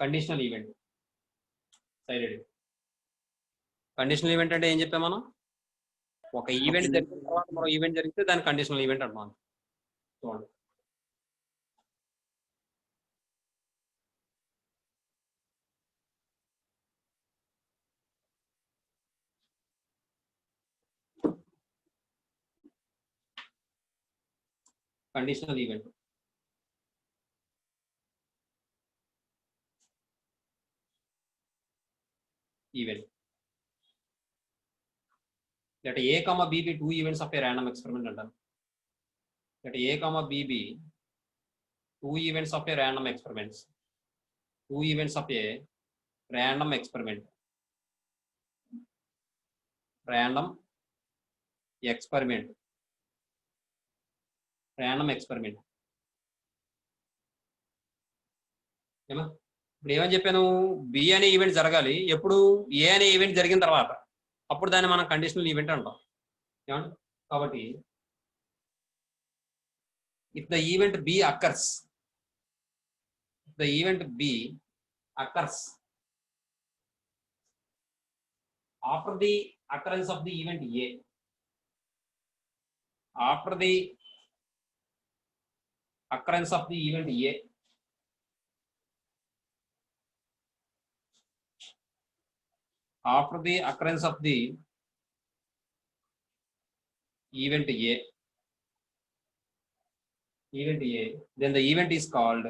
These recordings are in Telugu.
Conditional event sided. Conditional event అంటే ఏం చెప్పాం మనం? ఒక ఈవెంట్ జరిగిన తర్వాత మరో ఈవెంట్ జరిగితే దాన్ని కండిషనల్ ఈవెంట్ అంటాం. చూడండి, conditional event. Event let a comma b be two events of a random experiment అంటారు. let a comma b be two events of a random experiments. Two events of a random experiment. Random experiment. Random experiment. ఏమా ఇప్పుడు ఏమని చెప్పాను? బి అనే ఈవెంట్ జరగాలి ఎప్పుడు? ఏ అనే ఈవెంట్ జరిగిన తర్వాత. అప్పుడు దాన్ని మనం కండిషనల్ ఈవెంట్ అంటాం. ఏమండి? కాబట్టి if the event b occurs, the event b occurs after the occurrence of the event a, after the occurrence of the event a, after the occurrence of the event a, then the event is called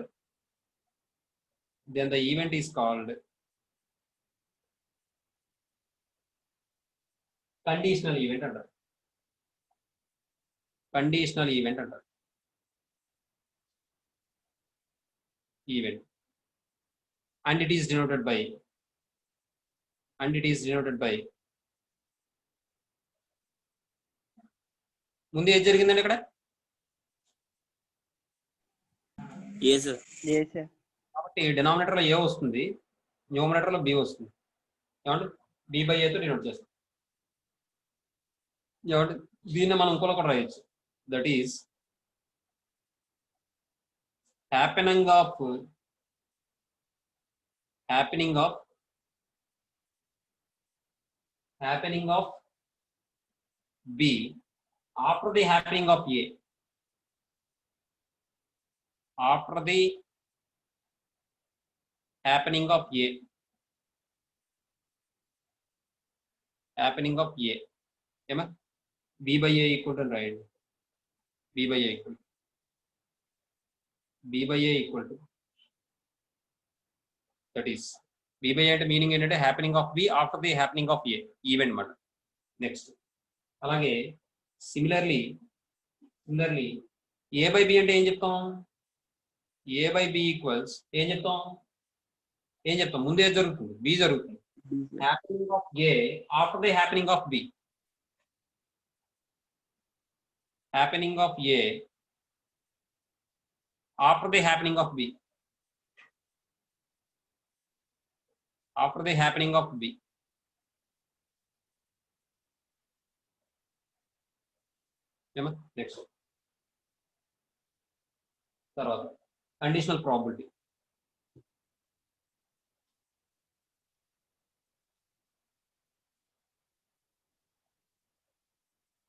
conditional event అంటారు. కండిషనల్ ఈవెంట్ అంటారు. Event and it is denoted by ముందు ఏది జరిగిందండి ఇక్కడ? ఏ సార్. కాబట్టి డినామినేటర్ లో ఏ వస్తుంది, న్యూమరేటర్ లో బి వస్తుంది. ఏమంటే బి బై ఏతో డినోట్ చేస్తాం. ఏమంటే దీన్ని మనం ఇంకోలో కూడా రాయొచ్చు. That is happening of B after the happening of a, after the happening of a, ఏమా b by a equal to right, b by a equal to that is b by a అంటే మీనింగ్ ఏంటంటే happening of b after the happening of a event మాట. నెక్స్ట్ అలాగే సిమిలర్లీ ఏ బై బి అంటే ఏం చెప్తాం? ఏ బై బి ఈక్వల్స్ ఏం చెప్తాం? ముందు ఏది జరుగుతుంది? బి జరుగుతుంది. Happening of A after the happening of B. Happening of A after the happening of B. After the happening of B. Next తర్వాత కండిషనల్ ప్రాబిలిటీ.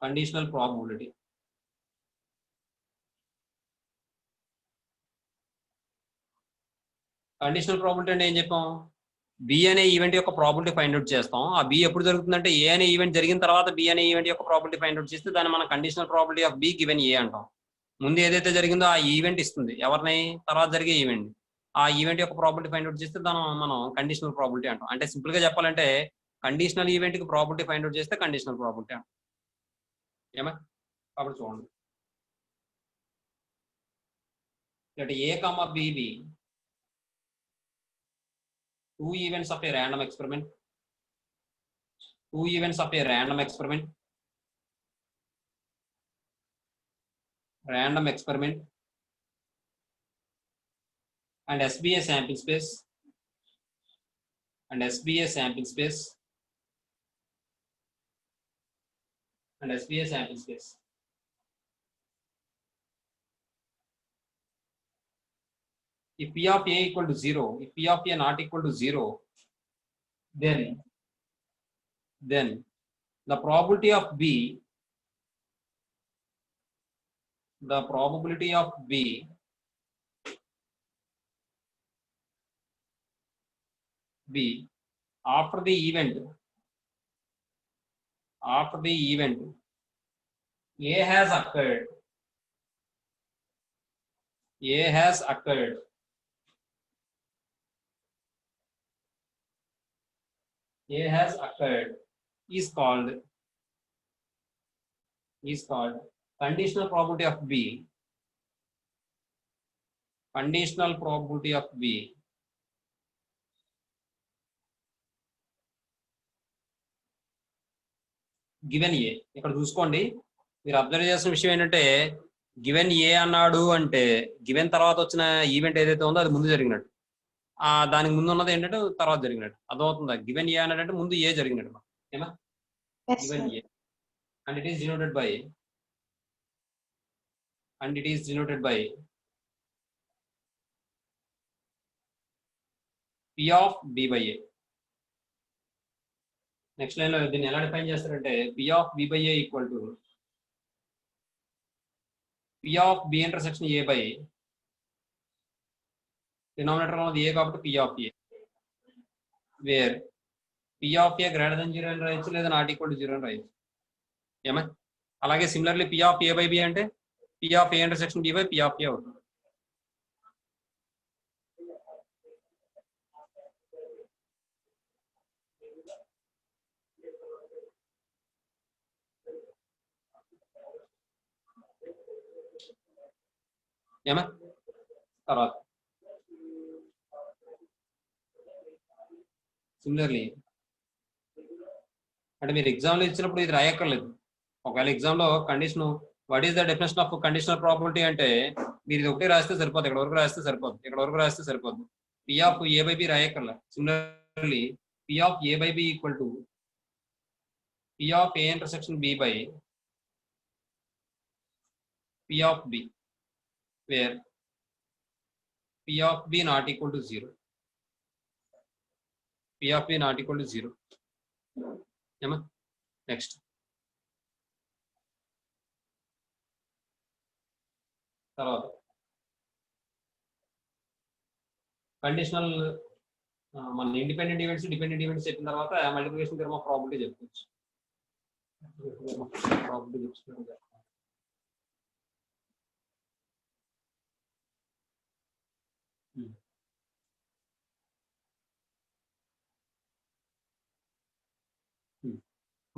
కండిషనల్ ప్రాబిలిటీ అంటే ఏం చెప్పాం? బి అనే ఈవెంట్ యొక్క ప్రాబిలిటీ ఫైండ్ అవుట్ చేస్తాం. ఆ బి ఎప్పుడు జరుగుతుందంటే ఏ అనే ఈవెంట్ జరిగిన తర్వాత బి అనే ఈవెంట్ యొక్క ప్రాబిలిటీ ఫైండ్ అవుట్ చేస్తే దాన్ని మనం conditional probability of be given a అంటాం. ముందు ఏదైతే జరిగిందో ఆ ఈవెంట్ ఇస్తుంది ఎవరిని? తర్వాత జరిగే ఈవెంట్. ఆ ఈవెంట్ యొక్క ప్రాబిలిటీ ఫైండ్ అవుట్ చేస్తే దాన్ని మనం కండిషనల్ ప్రాబిలిటీ అంటాం. అంటే సింపుల్ గా చెప్పాలంటే కండిషనల్ ఈవెంట్ కి ప్రాబిలిటీ ఫైండ్ అవుట్ చేస్తే కండిషనల్ ప్రాబిలిటీ అంటాం. ఏమా కాబట్టి చూడండి, let a comma b be two events of a random experiment. Random experiment and SBA sample space and SBA sample space if P of A equal to 0, if P of A not equal to 0, then the probability of B, after the event A has occurred, is called conditional probability of B. Conditional probability of B given A. ఇక్కడ చూసుకోండి, మీరు అబ్జర్వ్ చేసిన విషయం ఏంటంటే గివెన్ ఏ అన్నాడు అంటే గివెన్ తర్వాత వచ్చిన ఈవెంట్ ఏదైతే ఉందో అది ముందు జరిగినట్టు, దానికి ముందు ఉన్నది ఏంటంటే తర్వాత జరిగినట్టు. అర్థమవుతుందా? గివెన్ ఏ అన్నాడంటే ముందు ఏ జరిగినట్టు. ఏమా? Given a and it is denoted by P of B by A. Next line లో దీన్ని ఎలా డిఫైన్ చేస్తారంటే P of B by A equal to P of B intersection A by denominator ఉన్నది A కాబట్టి P of A, where P of A greater than 0 అని రాయొచ్చు, లేదా నాట్ ఈక్వల్ టు 0 అని రాయొచ్చు. ఏమా? అలాగే similarly P of A by B అంటే P of A intersection B by P of A అవుతుంది. ఏమా? తర్వాత సిమిలర్లీ అంటే మీరు ఎగ్జామ్లో ఇచ్చినప్పుడు ఇది రాయక్కర్లేదు. ఒకవేళ ఎగ్జామ్లో condition what is the definition of conditional probability అంటే మీరు ఇది ఒకటి రాస్తే సరిపోదు, ఇక్కడ వరకు రాస్తే సరిపోదు, P of A by B రాయక్కర్లే. Similarly P of A by B equal to P of A intersection B by P of B, where P of B not equal to 0. P of B not equal to 0. ఏమా? నెక్స్ట్ తర్వాత కండిషనల్ మన ఇండిపెండెంట్ ఈవెంట్స్ డిపెండెంట్ ఈవెంట్స్ చెప్పిన తర్వాత మల్టిప్లికేషన్ థియరమ్ ఆఫ్ ప్రాబిలిటీ చెప్పుకోవచ్చు.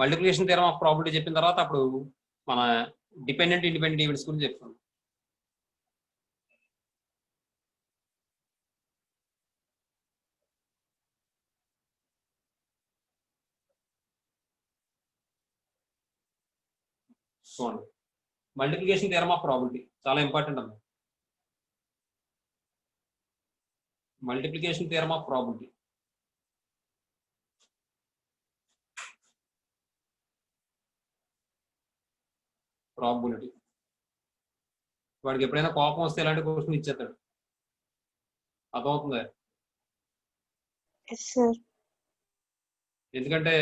మల్టిప్లికేషన్ థియరమ్ ఆఫ్ ప్రాబిలిటీ చెప్పిన తర్వాత అప్పుడు మన డిపెండెంట్ ఇండిపెండెంట్ ఈవెంట్స్ గురించి చెప్తాం. చూడండి, మల్టిప్లికేషన్ థియరమ్ ఆఫ్ ప్రాబిలిటీ చాలా ఇంపార్టెంట్ అన్న. మల్టిప్లికేషన్ థియరమ్ ఆఫ్ ప్రాబిలిటీ వాడికి ఎప్పుడైనా కోపం వస్తే ఇలాంటి క్వశ్చన్ ఇచ్చేస్తాడు. అర్థమవుతుందా? ఎందుకంటే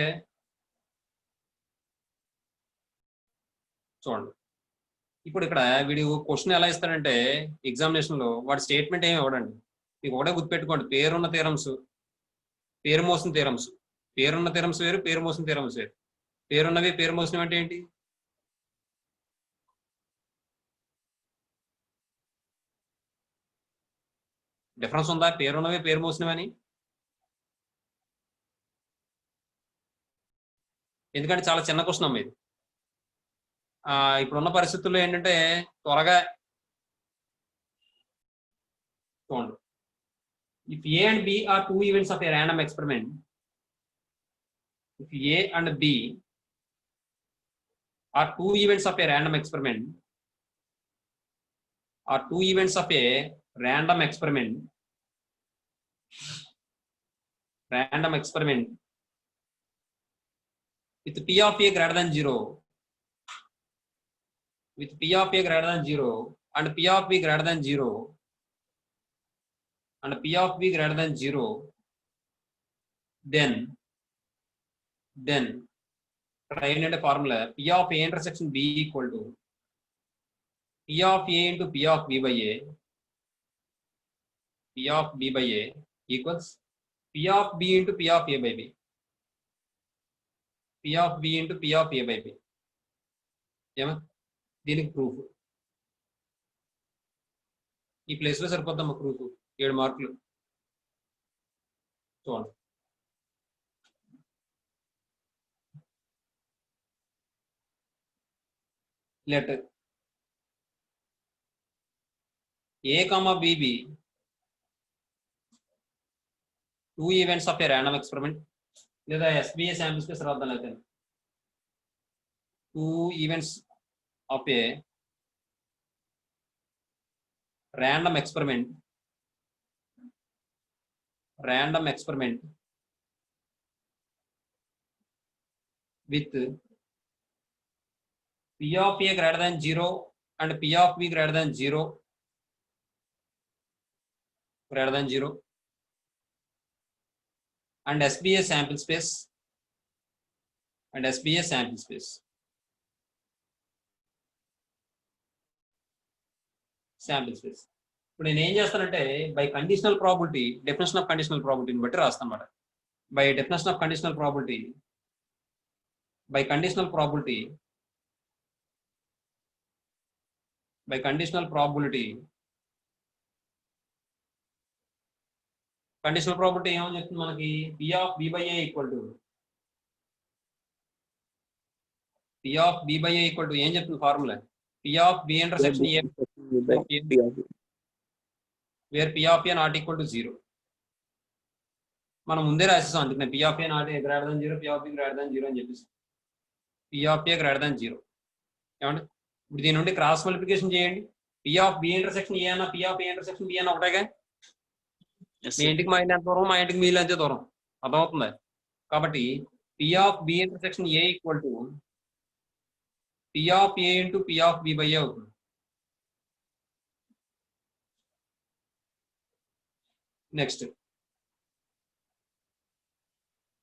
చూడండి, ఇప్పుడు ఇక్కడ వీడు క్వశ్చన్ ఎలా ఇస్తాడంటే ఎగ్జామినేషన్ లో వాడి స్టేట్మెంట్ ఏమి ఇవ్వడండి. మీకు ఒకటే గుర్తుపెట్టుకోండి, పేరున్న థియరమ్స్, పేరు మోసిన థియరమ్స్, పేరున్న థియరమ్స్ వేరు, పేరు మోసిన థియరమ్స్ వేరు. పేరున్నవి పేరు మోసినవి అంటే ఏంటి? డిఫరెన్స్ ఉందా? పేరున్నవి పేరు మోసినవని. ఎందుకంటే చాలా చిన్న క్వశ్చన్ అమ్మ ఇది. ఇప్పుడున్న పరిస్థితుల్లో ఏంటంటే త్వరగా చూడండి, if A and B are two events of a random experiment, if A and B are two events of a random experiment, with P of A greater than 0, and P of B greater than 0, and P of B greater than 0, then write in a formula P of A intersection B equal to P of A into P of B by A. P of B by A equals P of B into P of A by B. P of B into P of A by B. ఏమా దీనికి ప్రూఫ్ ఈ ప్లేస్ లో సరిపోద్దమ్మా ప్రూఫ్ 7 మార్కులు చూడండి. let A comma B be 2 events of a random experiment లేదా SBA sample space రాద్దాం అయితే 2 events of a random experiment with P of A greater than 0 and P of B greater than 0 and SBA sample space ఇప్పుడు నేను ఏం చేస్తానంటే by conditional probability definition of conditional ప్రాబిలిటీని బట్టి రాస్తాను అన్నమాట. By definition of conditional probability conditional probability ఏమని చెప్తుంది మనకి P of B by A equal to ఏం చెప్తుంది formula P of B intersection A where P of A not equal to 0. మనం ముందే రాసేసాం అందుకనే P of A not greater than 0, P of B greater than 0 అని చెప్పేసి P of A greater than 0. ఏమండి ఇప్పుడు దీని నుండి క్రాస్ మల్టిప్లికేషన్ చేయండి. P of B intersection A అన్న P of A intersection B అన్న ఒకటేగా. మీ ఇంటికి మా ఇంటి ఎంత దూరం, మా ఇంటికి మీ ఇల్లు అంతే దూరం, అర్థమవుతుంది. కాబట్టి P of B intersection A equal to P of A into P of B by A అవుతుంది. నెక్స్ట్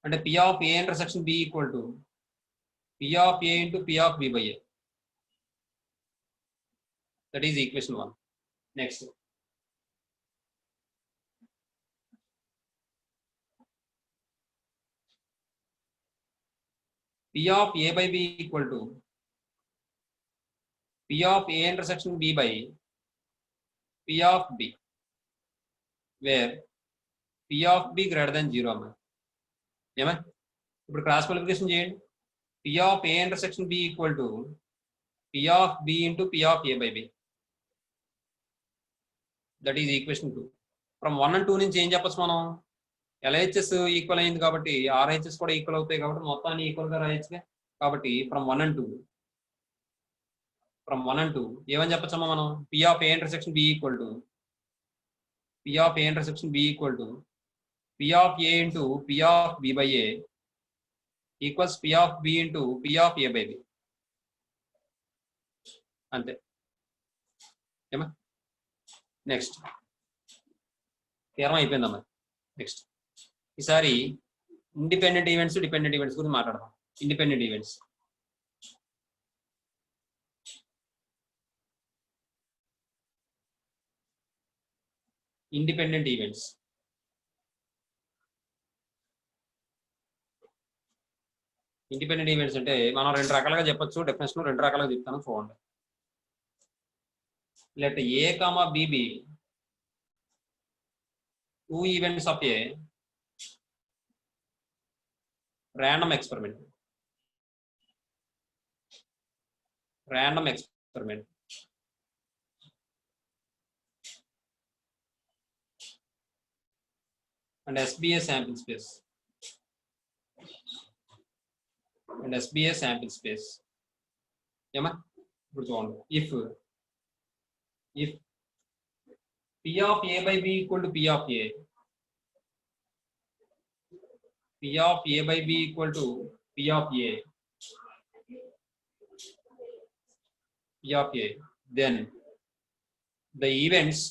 అంటే P of A intersection B equal to P of A into P of B by A. That is equation 1. Next. P of A by B equal to P of A intersection B by P of B, where P of B greater than 0 అమ్మా. ఏమా ఇప్పుడు క్రాస్ మల్టిప్లికేషన్ చేయండి. P of A intersection B equal to P of B into P of A by B. That is equation 2. From 1 and 2 నుంచి ఏం చెప్పచ్చు మనం, LHS ఈక్వల్ అయింది కాబట్టి RHS కూడా ఈక్వల్ అవుతాయి కాబట్టి మొత్తాన్ని ఈక్వల్ గా రాయొచ్చుగా. కాబట్టి ఫ్రమ్ 1 and 2 ఏమని చెప్పచ్చమ్మా మనం P of A intersection B equal to P of A intersection B equal to P of A into P of B by A equals P of B into P of A by B. అంతే ఏమా. నెక్స్ట్ తీరం అయిపోయిందమ్మా. నెక్స్ట్ ఈసారి ఇండిపెండెంట్ ఈవెంట్స్ డిపెండెంట్ ఈవెంట్స్ గురించి మాట్లాడదాం. ఇండిపెండెంట్ ఈవెంట్స్ ఇండిపెండెంట్ ఈవెంట్స్ అంటే మనం 2 రకాలుగా చెప్పొచ్చు. డెఫినేషన్ 2 రకాలుగా చెప్తాను చూడండి. Let A, B be 2 events of a random experiment. And SBA sample space. ఏమా ఇప్పుడు చూడండి. if P of A by B equal to P of A, P of A by B equal to P of A, then the events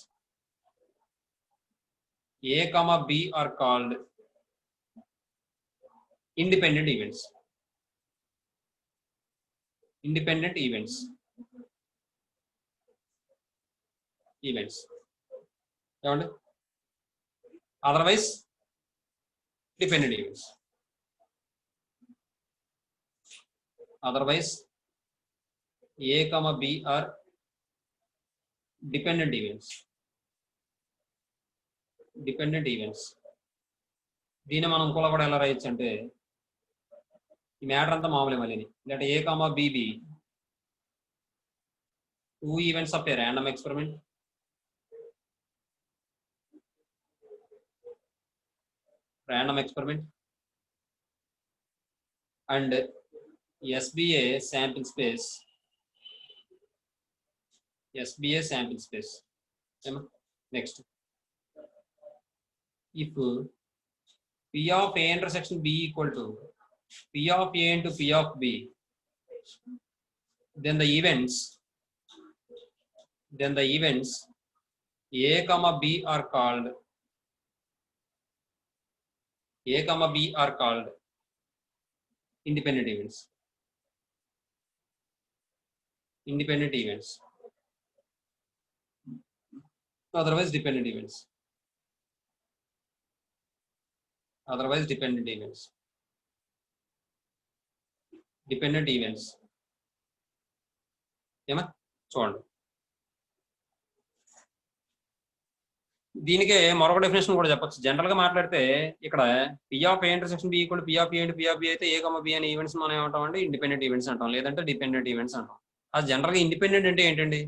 A comma B are called independent events. Independent events. Otherwise dependent events. Otherwise A comma B are dependent events. Dependent events. దీన్ని మనం ఇంకోలా కూడా ఎలా రాయొచ్చు అంటే ఈ మ్యాటర్ అంతా మామూలే మళ్ళీ లేదంటే A comma B be two events of a random experiment. Random experiment and SBA sample space. SBA sample space. Next, if P of A intersection B equal to P of A into P of B, then the events A comma B are called independent events. Independent events. Otherwise dependent events. Otherwise dependent events. Dependent events. ఏమా చూడండి దీనికే మరొక డెఫినేషన్ కూడా చెప్పొచ్చు. జనరల్ గా మాట్లాడితే ఇక్కడ P of A intersection B equal to P of A into P of B అయితే A comma B అనే ఈవెంట్స్ మనం ఏమంటాం అంటే ఇండిపెండెంట్ ఈవెంట్స్ అంటాం, లేదంటే డిపెండెంట్ ఈవెంట్స్ అంటాం. అది జనరల్ గా ఇండిపెండెంట్ అంటే ఏంటండి?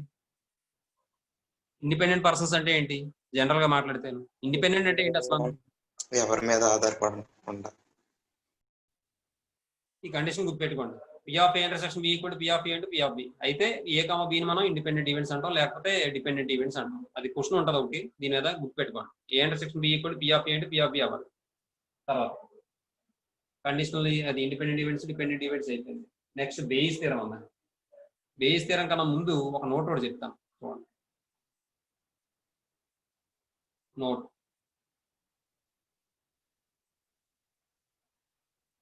ఇండిపెండెంట్ పర్సన్స్ అంటే ఏంటి జనరల్ గా మాట్లాడితే? ఇండిపెండెంట్ అంటే ఏంటి అసలు? ఎవరి మీద ఆధారపడకుండా. ఈ కండిషన్ గుర్తుపెట్టుకోండి. P of A intersection B equal to P of A into P of B అయితే A comma B ని మనం ఇండిపెండెంట్ ఈవెంట్స్ అంటాం, లేకపోతే డిపెండెంట్ ఈవెంట్స్ అంటాం. అది క్వశ్చన్ ఉంటుంది ఒకటి, దీని మీద గుర్తుపెట్టుకోండి. A intersection B equal to P of A into P of B అవ్వాలి. తర్వాత కండిషనల్ అది ఇండిపెండెంట్ ఈవెంట్స్ డిపెండెంట్ ఈవెంట్స్ అయిపోయింది. నెక్స్ట్ బేయిస్ థీరం ఉంది. బేయిస్ థీరం కన్నా ముందు ఒక నోట్ కూడా చెప్తాను చూడండి. Note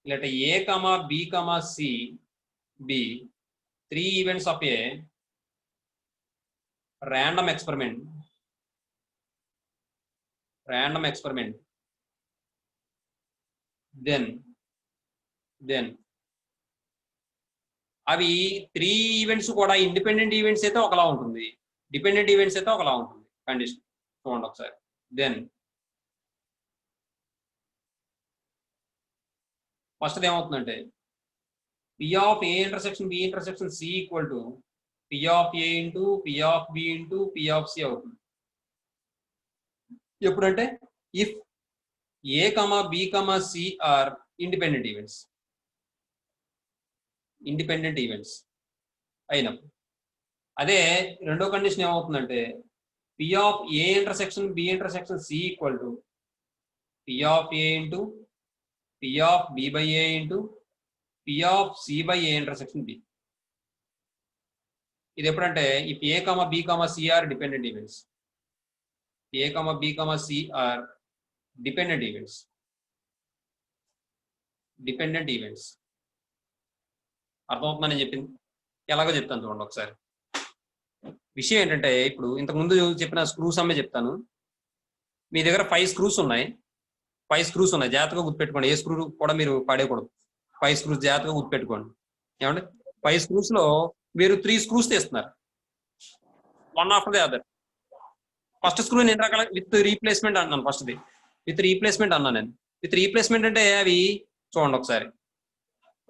let A comma B comma C be three events of a random experiment then అవి త్రీ ఈవెంట్స్ కూడా ఇండిపెండెంట్ ఈవెంట్స్ అయితే ఒకలా ఉంటుంది, డిపెండెంట్ ఈవెంట్స్ అయితే ఒకలా ఉంటుంది. కండిషన్ చూడండి ఒకసారి. దెన్ ఫస్ట్ ఏమవుతుందంటే P of A intersection B intersection C equal to P of A into P of B into P of C అవుతుంది. ఎప్పుడంటే if A comma B comma C are independent events అయినప్పుడు. అదే రెండో కండిషన్ ఏమవుతుందంటే P of A intersection B intersection C equal to P of A into P of B by A into P of C by A intersection B. ఇది ఎప్పుడంటే if A comma B comma C are dependent events. A comma B comma C are dependent events. అర్థమవుతుందని నేను చెప్పింది ఎలాగో చెప్తాను చూడండి ఒకసారి. విషయం ఏంటంటే ఇప్పుడు ఇంతకుముందు చెప్పిన స్క్రూస్ అమ్మే చెప్తాను. మీ దగ్గర 5 స్క్రూస్ ఉన్నాయి, జాగ్రత్తగా గుర్తుపెట్టుకోండి. ఏ స్క్రూ కూడా మీరు పడేయకూడదు. 5 స్క్రూస్ జాగ్రత్తగా గుర్తుపెట్టుకోండి. ఏమంటే 5 స్క్రూస్ లో మీరు 3 స్క్రూస్ తీస్తున్నారు, one after the other. First screw ఎన్ని రకాల విత్ రీప్లేస్మెంట్ అన్నాను. ఫస్ట్ది విత్ రీప్లేస్మెంట్ అన్నాను నేను. విత్ రీప్లేస్మెంట్ అంటే అవి చూడండి ఒకసారి.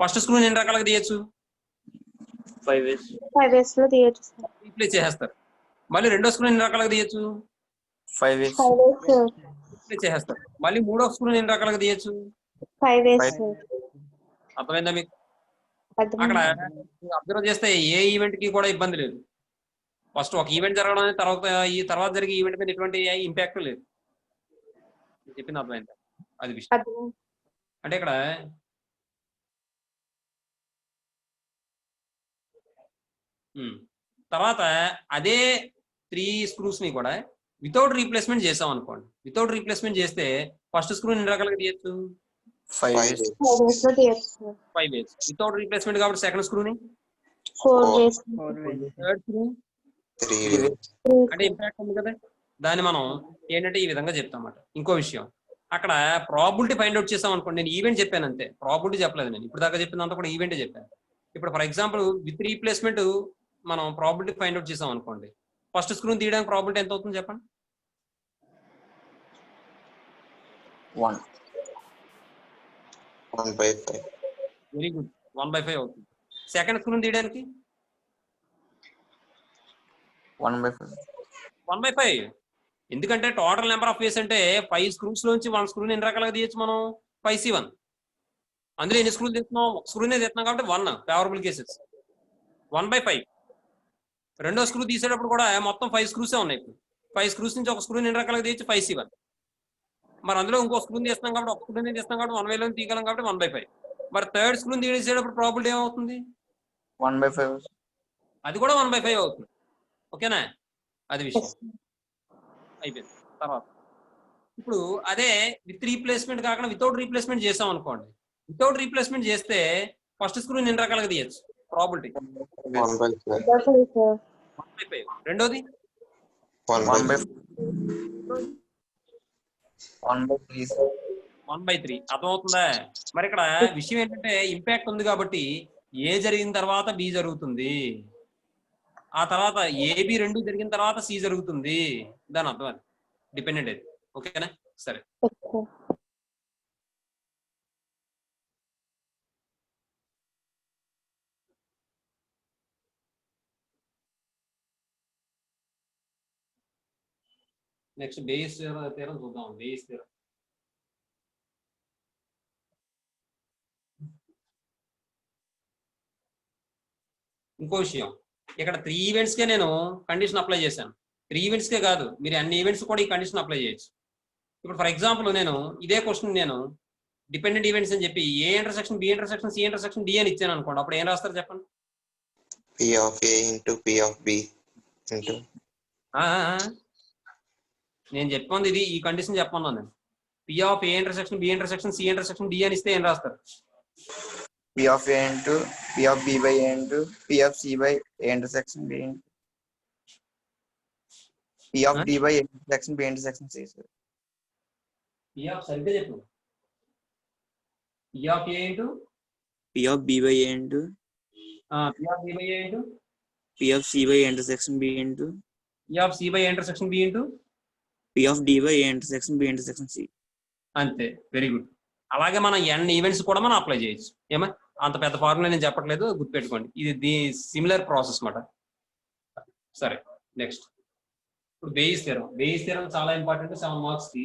ఫస్ట్ స్క్రూ ఎన్ని రకాలుగా తీయచ్చు? 5 ways. రీప్లేస్ చేసేస్తారు. మళ్ళీ రెండో స్క్రూ ఎన్ని రకాలుగా తీయచ్చు? 5 ways. రీప్లేస్ చేసేస్తారు. మళ్ళీ మూడో స్క్రూ ఎన్ని రకాలుగా తీయచ్చు? 5 ways. అర్థమైందా మీకు? అక్కడ అబ్జర్వ్ చేస్తే ఏ ఈవెంట్ కి కూడా ఇబ్బంది లేదు. ఫస్ట్ ఒక ఈవెంట్ జరగడం తర్వాత జరిగే ఈవెంట్ మీద ఎటువంటి ఇంపాక్ట్ లేదు. చెప్పింది అర్థమైందా? అది విషయం. అంటే ఇక్కడ తర్వాత అదే 3 స్క్రూస్ ని కూడా వితౌట్ రీప్లేస్మెంట్ చేసాం అనుకోండి. వితౌట్ రీప్లేస్మెంట్ చేస్తే ఫస్ట్ స్క్రూ ఎన్ని రకాలుగా తీయచ్చు? 5 5 ways. ways. 4 days లో తీయచ్చు. 5 ways. వితౌట్ రీప్లేస్మెంట్ కాబట్టి సెకండ్ స్క్రూని 4 days. 4 ways. Third screw 3 3 ways. ways. అంటే ఇంపాక్ట్ ఉంది కదా, దాన్ని మనం ఏంటంటే ఈ విధంగా చెప్తాం అన్నమాట. ఇంకో విషయం, అక్కడ ప్రాబిలిటీ ఫైండ్ అవుట్ చేసాం అనుకోండి. నేను ఈవెంట్ చెప్పాను అంతే, ప్రాబిలిటీ చెప్పలేదు. నేను ఇప్పుడు దాకా చెప్పినంత కూడా ఈవెంటే చెప్పాను. ఇప్పుడు ఫర్ ఎగ్జాంపుల్ విత్ రీప్లేస్మెంట్ మనం ప్రాబిలిటీ ఫైండ్ అవుట్ చేసాం అనుకోండి. ఫస్ట్ స్క్రూని తీయడానికి ప్రాబిలిటీ ఎంత అవుతుంది చెప్పండి? 1. 1/5. వెరీ గుడ్, 1/5 అవుతుంది. సెకండ్ స్క్రూని తీయడానికి 1/5. 1/5. ఎందుకంటే టోటల్ నెంబర్ ఆఫ్ వేస్ అంటే 5 స్క్రూస్ లోంచి 1 స్క్రూని ఎన్ని రకాలుగా తీయచ్చు మనం? 5C1. అందులో ఎన్ని స్క్రూలు తీస్తున్నాం? ఒక స్క్రూనే తీస్తున్నాం కాబట్టి 1 ఫేవరబుల్ కేసెస్. 1/5. రెండో స్క్రూ తీసేటప్పుడు కూడా మొత్తం 5 స్క్రూసే ఉన్నాయి. ఇప్పుడు 5 స్క్రూస్ నుంచి ఒక స్క్రూని ఎన్ని రకాలుగా తీయచ్చు? 5C1. మరి అందులో ఇంకో స్క్రూని తీస్తున్నాం కాబట్టి ఒక స్క్రూని తీస్తున్నాం కాబట్టి 1/5 తీయగలం కాబట్టి 1/5. మరి థర్డ్ స్క్రూని తీసేటప్పుడు ప్రాబిలిటీ ఏమవుతుంది? 1/5. అది కూడా 1/5 అవుతుంది. ఓకేనా? అది విషయం అయిపోయింది. తర్వాత ఇప్పుడు అదే విత్ రీప్లేస్మెంట్ కాకుండా వితౌట్ రీప్లేస్మెంట్ చేసాం అనుకోండి. వితౌట్ రీప్లేస్మెంట్ చేస్తే ఫస్ట్ స్క్రూ ఎన్ని రకాలుగా తీయచ్చు? ప్రాబిలిటీ 1/5. 1/5. రెండోది 1/5. 1/3. 1/3. అర్థమవుతుందా? మరి ఇక్కడ విషయం ఏంటంటే ఇంపాక్ట్ ఉంది కాబట్టి ఏ జరిగిన తర్వాత బి జరుగుతుంది, ఆ తర్వాత ఏబి రెండు జరిగిన తర్వాత సి జరుగుతుంది. దాని అర్థం అది డిపెండెంట్ అది. ఓకేనా? సరే. Okay. నెక్స్ట్ బేస్ తీరం చూద్దాం. బేస్ తీరం ఇంకో విషయం, ఇక్కడ 3 ఈవెంట్స్ కే నేను కండిషన్ అప్లై చేశాను. 3 ఈవెంట్స్ కే కాదు, మీరు అన్ని ఈవెంట్స్ కూడా ఈ కండిషన్ అప్లై చేయొచ్చు. ఇప్పుడు ఫర్ ఎగ్జాంపుల్ నేను ఇదే క్వశ్చన్ నేను డిపెండెంట్ ఈవెంట్స్ అని చెప్పి A intersection B intersection C intersection D అని ఇచ్చాను అనుకోండి. అప్పుడు ఏం రాస్తారు చెప్పండి? P of A into P of B into నేను చెప్పింది ఇది, ఈ కండిషన్ చెప్పమన్నాను నేను. P of A intersection B intersection C intersection D అని ఇస్తే ఏం రాస్తారు? P of A into P of B by A into P of C by A intersection B into P of D by A intersection B intersection C. P of సరిగ్గా చెప్పు. P of A into P of B by A into P of B by A into P of C by A intersection B into P of C by intersection B into P of D by A intersection B intersection C. అంతే. Very good. అలాగే మనం ఎన్ ఈవెంట్స్ కూడా మనం అప్లై చేయొచ్చు. ఏమా అంత పెద్ద ఫార్ములా నేను చెప్పట్లేదు, గుర్తుపెట్టుకోండి. ఇది సిమిలర్ ప్రాసెస్ మాట. సరే, నెక్స్ట్ ఇప్పుడు బేయిస్ థియరం. బేయిస్ థియరం చాలా ఇంపార్టెంట్ 7 మార్క్స్ కి.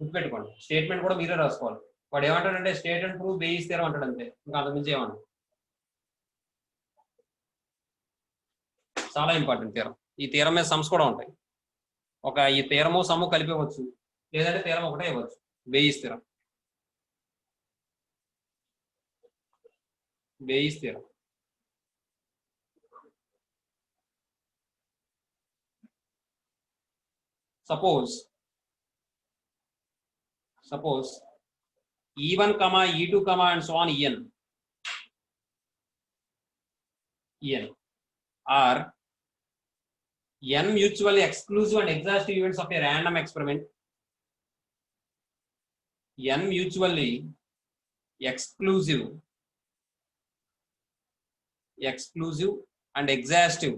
గుర్తుపెట్టుకోండి. స్టేట్మెంట్ కూడా మీరే రాసుకోవాలి. వాడు ఏమంటాడంటే state and prove Bayes theorem అంటాడు అంతే, ఇంకా అంతకుమించి ఏమన్నా. చాలా ఇంపార్టెంట్ థియరం. ఈ థియరం మీద సమ్స్ కూడా ఉంటాయి. ఈ థియరము సమ్ము కలిపి ఇవ్వచ్చు, లేదంటే థియరం ఒకటే ఇవ్వచ్చు. Bayes theorem. Bayes theorem suppose E1, E2, and so on En are n mutually exclusive and exhaustive events of a random experiment. N mutually exclusive and exhaustive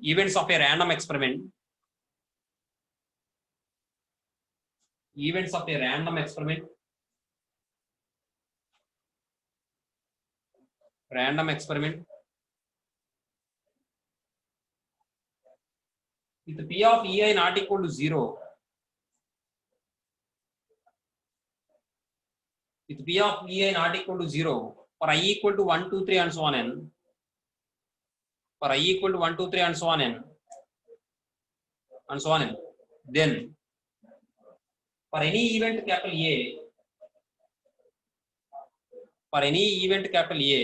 events of a random experiment. Events of a random experiment. Random experiment with P of EI not equal to 0. With P of EI not equal to 0 for I equal to 1, 2, 3 and so on n. For I equal to 1, 2, 3 and so on n. And so on n. Then for any event capital A, for any event capital A,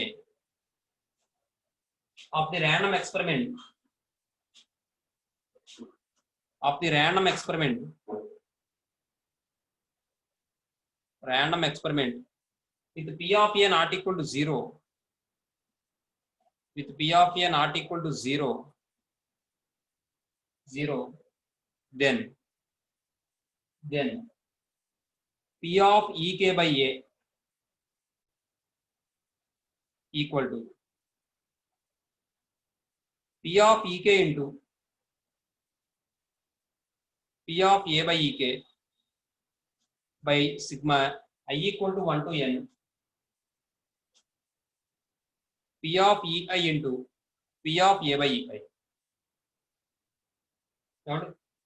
of the random experiment with P of A not equal to 0, with P of A not equal to 0, then P of EK by A equal to P of EK into P of A by EK by sigma I equal to 1 to n P of EI into P of A by EI.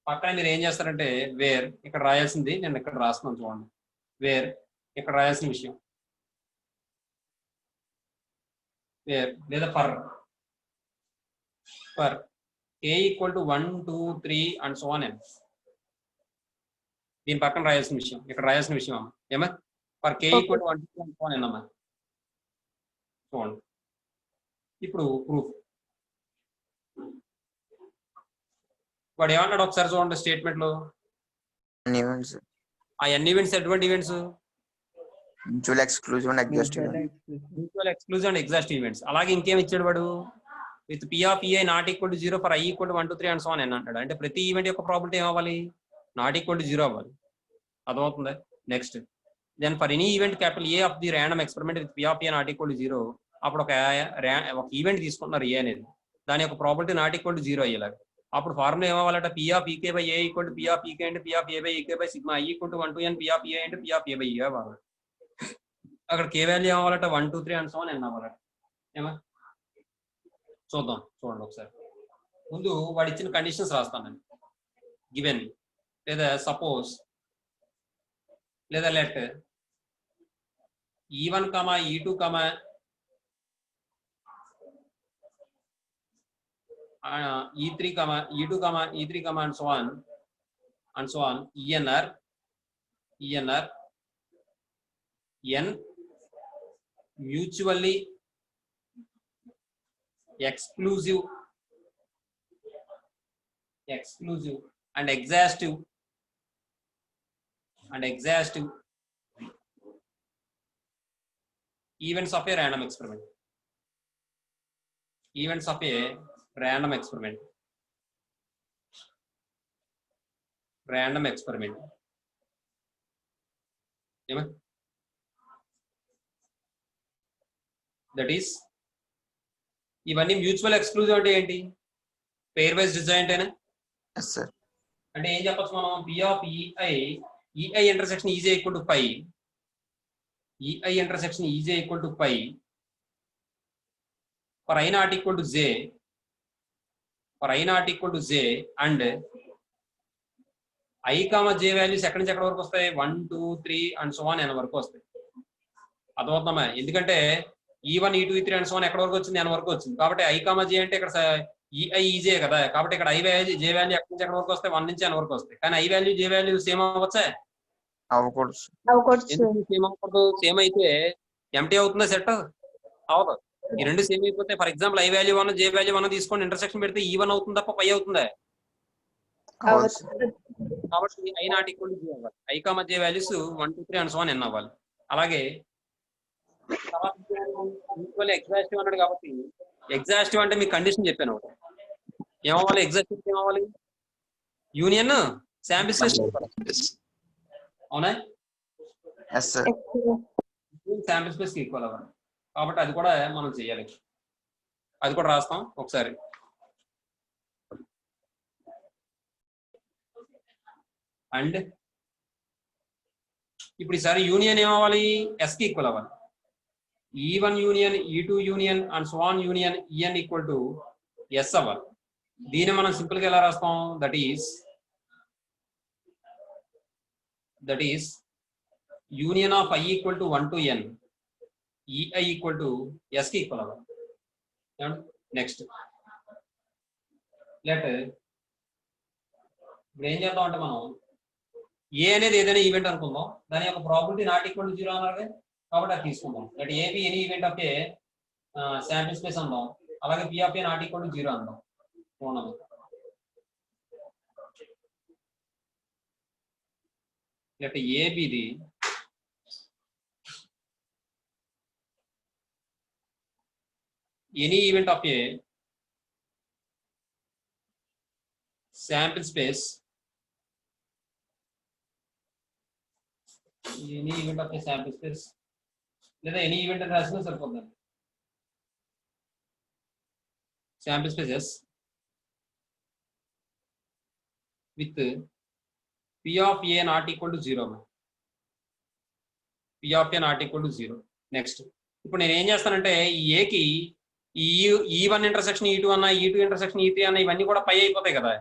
పక్కన మీరు ఏం చేస్తారంటే వేర్ ఇక్కడ రాయాల్సింది నేను ఇక్కడ రాస్తున్నాను చూడండి. వేర్ ఇక్కడ రాయాల్సిన విషయం వేర్ లేదా for k equal to 1 2 3 and so on n. దీని పక్కన రాయాల్సిన విషయం ఇక్కడ రాయాల్సిన విషయం అమ్మా ఏమా for k equal to 1 2 and so on n అమ్మా. చూడండి ఇప్పుడు ప్రూఫ్ వాడు ఏమన్నాడు ఒకసారి చూడండి స్టేట్మెంట్ లో. ఈవెంట్స్ ఆ ఎన్ని ఈవెంట్స్ ఎటువంటి events? Mutual exclusive and exhaustive. Mutual exclusive and exhaust events. అలాగే ఇంకేం ఇచ్చాడు వాడు? With P of EI not equal to 0 for I equal to 1 2 3 and so on n అంటాడు. అంటే ప్రతి ఈవెంట్ యొక్క ప్రాబిలిటీ ఏమవ్వాలి? నాట్ ఈక్వల్ టు 0 అవ్వాలి. అర్థమవుతుందా? Next then for any event capital A of the random experiment with P of A not equal to 0, అప్పుడు ఒక ఈవెంట్ తీసుకుంటున్నారు A అనేది, దాని యొక్క ప్రాబిలిటీ నాట్ ఈక్వల్ టు 0 అయ్యేలాగా. అప్పుడు ఫార్ములా ఏమవ్వాలంటే P of EK by A equal to P of EK అంటే P of A by EK by sigma I equal to 1 to n P of A అంటే P of A by E అవ్వాలి. అక్కడ K వాల్యూ ఏమవ్వాలంటే 1 2 3 అండ్ సో ఆన్ n అవ్వాలంట. ఏమా చూద్దాం చూడండి ఒకసారి. ముందు వాడు ఇచ్చిన కండిషన్స్ రాస్తానండి. గివెన్ లేదా సపోజ్ లేదా let E1, E2, E3, E2, E3, and so on, ENR, N mutually exclusive and exhaustive events of a random experiment. That is ఇవన్నీ మ్యూచువల్ ఎక్స్క్లూజివ్ అంటే ఏంటి? పేర్ వైజ్ డిజాయింట్ అయినా yes sir. అంటే ఏం చెప్పొచ్చు మనం? P of EI intersection is equal to phi, EI intersection EJ equal to pi for I not equal to J, and I comma J values ఎక్కడి నుంచి ఎక్కడి వరకు వస్తాయి? 1 2 3 అండ్ సో ఆన్ n వరకు వస్తాయి. అర్థమవుతుందా? ఎందుకంటే E1 E2 E3 and so on ఎక్కడి వరకు వచ్చింది? n వరకు వచ్చింది. కాబట్టి I comma J అంటే ఇక్కడ EI EJ కదా, కాబట్టి ఇక్కడ I వాల్యూ J వాల్యూ ఎక్కడి నుంచి ఎక్కడి వరకు వస్తాయి? 1 నుంచి n వరకు వస్తాయి. కానీ I value J value same అవ్వచ్చా? సేమ్ అయితే ఎంటీ అవుతుందా? సెట్ అవదు. ఈ రెండు సేమ్ అయిపోతే for example I value 1 J value 1 తీసుకొని ఇంటర్సెక్షన్ పెడితే E1 అవుతుంది తప్ప పై అవుతుందా? కాబట్టి I నాట్ ఈక్వల్ టు 0 అవ్వాలి. I comma J values 1 2 3 and so on n అవ్వాలి. అలాగే ఈక్వల్ ఎగ్జాస్టివ్ అన్నాడు కాబట్టి ఎగ్జాస్టివ్ అంటే మీకు కండిషన్ చెప్పాను. ఏమవ్వాలి? ఎగ్జాస్టివ్ ఏమవ్వాలి? యూనియన్ శాంపిల్ స్పేస్ అవునా? శాంపిల్ స్పేస్ కి ఈక్వల్ అవ్వాలి. కాబట్టి అది కూడా మనం చేయాలి. అది కూడా రాస్తాం ఒకసారి. అండ్ ఇప్పుడు ఈసారి యూనియన్ ఏమవ్వాలి? ఎస్ కి ఈక్వల్ అవ్వాలి. E1 union E2 union and so on union En equal to S అవ్వాలి. దీన్ని మనం సింపుల్ గా ఎలా రాస్తాం? That is union of I equal to 1 to n EI equal to S కి ఈక్వల్ అవ్వాలి. నెక్స్ట్ లెట్ ఇప్పుడు ఏం చేద్దాం అంటే మనం ఏ అనేది ఏదైనా ఈవెంట్ అనుకుందాం, దాని యొక్క ప్రాబిలిటీ నాట్ ఈక్వల్ టు 0 అన్నారు కాబట్టి అది తీసుకుందాం. Let A be any event of a sample space అందాం. అలాగే P of A not equal to 0 అందాం చూడండి let A be the any event of a sample space, any event of a sample space లేదా ఎనీ ఈవెంట్ అని రాసినా సరిపోతుంది sample spaces with P of A not equal to 0. P of A not equal to 0. Next ఇప్పుడు నేను ఏం చేస్తానంటే ఈ ఏకి E1 ఇంటర్సెక్షన్ E2 అన్న E2 ఇంటర్సెక్షన్ E3 అన్న ఇవన్నీ కూడా పై అయిపోతాయి కదా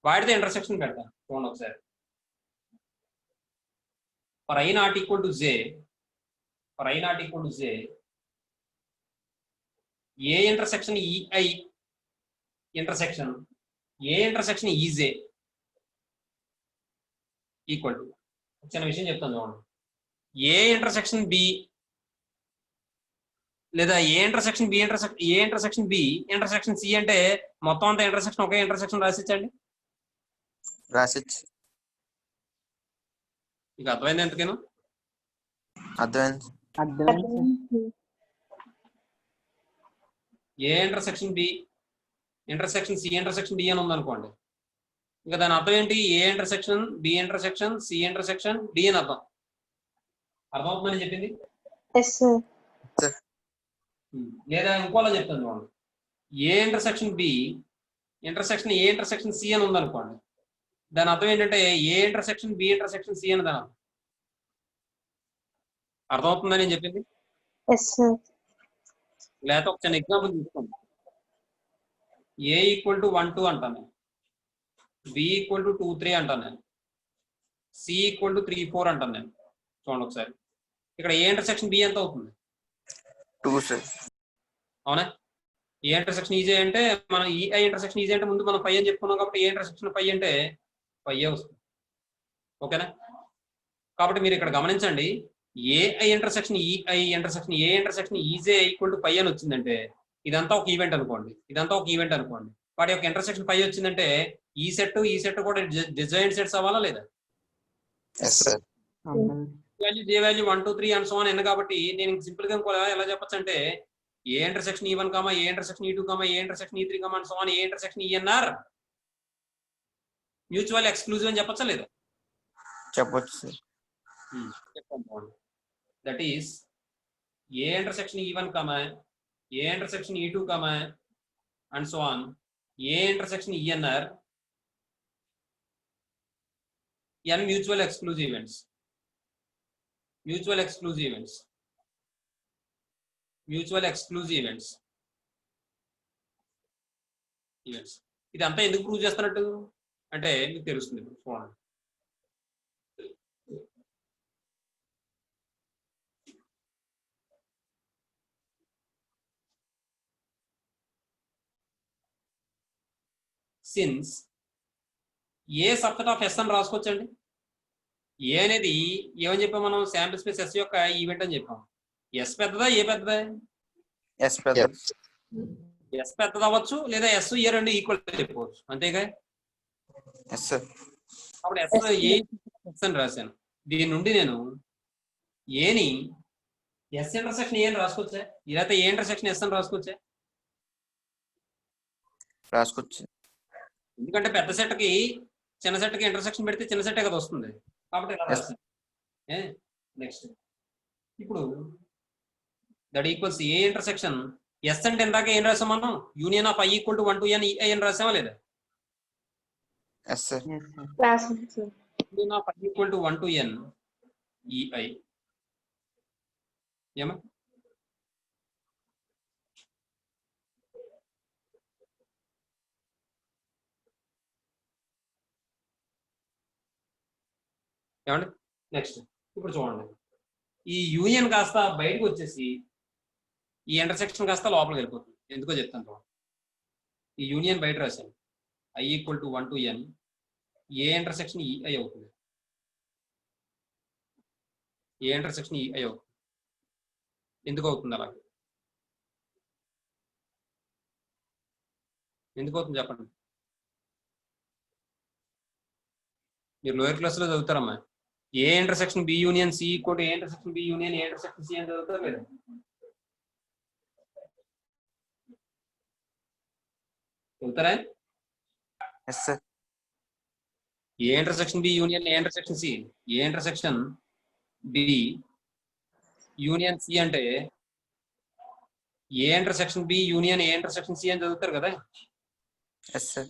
వాటితో ఇంటర్సెక్షన్ పెడతాను చూడండి ఒకసారి for I not equal to J, for I not equal to J, A intersection EI intersection A intersection EJ equal to చిన్న విషయం చెప్తాను చూడండి ఏ ఇంటర్సెక్షన్ బి లేదా A intersection B intersection C అంటే మొత్తం అంతా ఇంటర్సెక్షన్ ఒకే ఇంటర్సెక్షన్ రాసిచ్చండి మీకు అర్థమైంది ఎంతకేను A intersection B intersection C intersection D అని ఉందనుకోండి ఇంకా దాని అర్థం ఏంటి A intersection B intersection C intersection D అని అర్థమవుతుందని చెప్పింది లేదా ఇంకోలా చెప్తాను చూడండి A intersection B intersection A intersection C అని ఉందనుకోండి దాని అర్థం ఏంటంటే A intersection B intersection C అని దాని అర్థమవుతుందని నేను చెప్పింది లేకపోతే ఒక చిన్న ఎగ్జాంపుల్ తీసుకోండి ఏ ఈక్వల్ టు 1 2 అంటాను బి ఈక్వల్ టు 2 3 అంటాను నేను సి ఈక్వల్ టు 3 4 అంటాను నేను చూడండి ఒకసారి ఇక్కడ ఏ ఇంటర్సెక్షన్ బి ఎంత అవుతుంది 2 సార్ అవునా ఏ ఇంటర్సెక్షన్ ఈజీ అంటే మనం ఈఐ ఇంటర్సెక్షన్ ఈజీ అంటే ముందు మనం 5 అని చెప్పుకున్నాం కాబట్టి ఏ ఇంటర్సెక్షన్ 5 అంటే 5 వస్తుంది ఓకేనా కాబట్టి మీరు ఇక్కడ గమనించండి AI intersection EI intersection A intersection EJ equal to 5 అని వచ్చిందంటే ఇదంతా ఒక ఈవెంట్ అనుకోండి వాటి యొక్క ఇంటర్సెక్షన్ 5 వచ్చిందంటే ఈ సెట్ కూడా డిజైన్ సెట్స్ అవ్వాలా లేదా value J value 1 2 3 and so on n కాబట్టి నేను సింపుల్ గా ఎలా చెప్పొచ్చు అంటే A intersection E1 A intersection E2 A intersection E3 and so on A intersection ENR mutual exclusive అని చెప్పొచ్చా లేదా చెప్పొచ్చు that is A intersection E1 A intersection E2 and so on A intersection ENR n mutual exclusive events ఇదంతా ఎందుకు ప్రూవ్ చేస్తున్నట్టు అంటే మీకు తెలుస్తుంది చూడండి since A subset of S అని రాసుకోవచ్చండి ఏ అనేది ఏమని చెప్పాం మనం శాంపిల్ స్పేస్ ఎస్ యొక్క ఈవెంట్ అని చెప్పాం ఎస్ పెద్దదా ఏ పెద్దదా ఎస్ పెద్దది అవ్వచ్చు లేదా ఎస్ ఏ రెండు ఈక్వల్ చెప్పుకోవచ్చు అంతేగా అప్పుడు ఎస్ ఎస్ అని రాశాను దీని నుండి నేను ఏని ఎస్ ఇంటర్సెక్షన్ ఏ అని రాసుకోవచ్చా ఇదైతే ఏ ఇంటర్సెక్షన్ ఎస్ అని రాసుకోవచ్చా ఎందుకంటే పెద్ద సెట్కి చిన్న సెట్కి ఇంటర్సెక్షన్ పెడితే చిన్న సెట్టే కదా వస్తుంది కాబట్టి ఇలా రాస్తాను నెక్స్ట్ ఇప్పుడు that equals A intersection S అంటే ఇందాక ఏం రాసాం మనం union of I equal to 1 to n EI అని రాసామా లేదా union of I equal to 1 to n EI ఏమా ఏమండి నెక్స్ట్ ఇప్పుడు చూడండి ఈ యూనియన్ కాస్త బయటకు వచ్చేసి ఈ ఇంటర్సెక్షన్ కాస్త లోపలికి వెళ్ళిపోతుంది ఎందుకో చెప్తాను చూడండి ఈ యూనియన్ బయట రాశాను I equal to 1 to n A intersection EI అవుతుంది ఏ ఇంటర్సెక్షన్ EI అవుతుంది ఎందుకు అవుతుంది అలాగే ఎందుకు అవుతుంది చెప్పండి. మీరు లోయర్ క్లాస్ లో చదువుతారమ్మా. A intersection B union C equal to A intersection B union A intersection C అని చదువుతారు లేదా? చదువుతారా? Yes, sir. A intersection B union A intersection C, A intersection B union C అంటే A intersection B union A intersection C అని చదువుతారు కదా Yes, sir.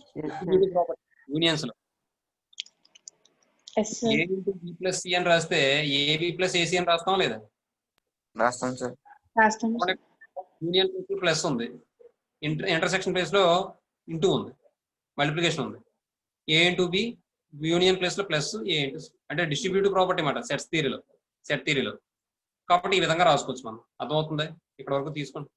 యూనియన్స్ లో. Yes, sir. A into B plus C అని రాస్తే ఏబి ప్లస్ ఏసీ అని రాస్తాం లేదా? రాస్తాం సార్. రాస్తాం sir. యూనియన్ ప్లేస్ ప్లస్ ఉంది, ఇంటర్సెక్షన్ ప్లేస్ లో ఇంటూ ఉంది, మల్టిప్లికేషన్ ఉంది. ఏ ఇంటూ బి యూనియన్ ప్లేస్ లో ప్లస్ ఏ ఇంటూ అంటే డిస్ట్రిబ్యూటివ్ ప్రాపర్టీ అన్నమాట సెట్ థియరీలో. కాబట్టి ఈ విధంగా రాసుకోవచ్చు మనం. అర్థమవుతుంది? ఇక్కడ వరకు తీసుకోండి.